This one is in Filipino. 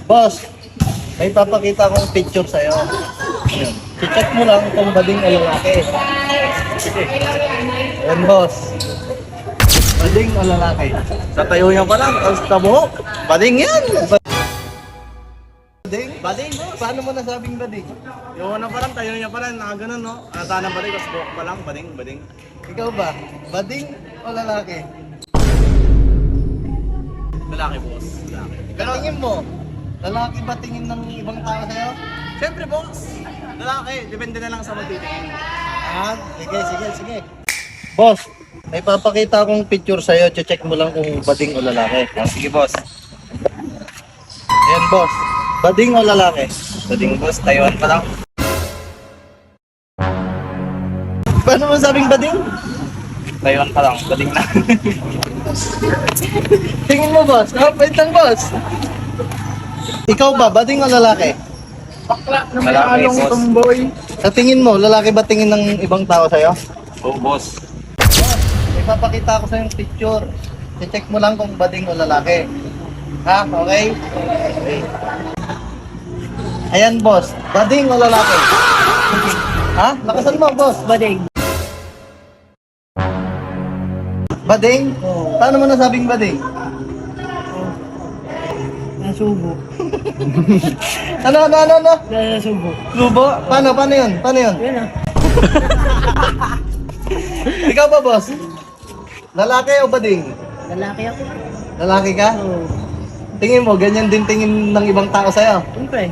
Boss, may papakita akong picture sa'yo. Ayan. I-check mo lang kung bading o lalaki. Ayan, boss. Bading o lalaki? Sa tayo niya pa lang, tapos tabuhok. Bading yan! Bading? Bading, boss. Paano mo nasabing bading? Yung ano pa lang, tayo niya pa lang, nakaganon, no? Nata ng balik, tapos buhok pa lang, bading, bading. Ikaw ba? Bading o lalaki? Lalaki, boss. Lalaki. Pero tingin mo, lalaki ba tingin ng ibang tao sa'yo? Siyempre, boss. Lalaki, depende na lang sa magtitingin. Ah, sige. Boss, may papakita akong picture sa'yo. Check mo lang kung bading o lalaki. Sige, boss. Ayan, boss. Bading o lalaki? Bading, boss. Taiwan pa lang. Paano mo sabing bading? Taiwan pa lang, bading na. Tingin mo, boss. Ah, wait lang, boss. Ikaw ba, bading o lalaki? Lalaki, boss. Sa tingin mo, lalaki ba tingin ng ibang tao sa'yo? Oo, boss. Boss, may papakita ko sa'yo yung picture. Check mo lang kung bading o lalaki. Ha? Okay? Okay. Ayan, boss. Bading o lalaki? Ha? Lakasan mo, boss. Bading. Bading? Paano mo nasabing bading? Nasubo. Ano? Nasubo. Lubo? Paano yun? Yan ah. Ikaw ba, boss? Lalaki o bading? Lalaki ako. Lalaki ka? Oo. Tingin mo, ganyan din tingin ng ibang tao sa'yo. Siyempre.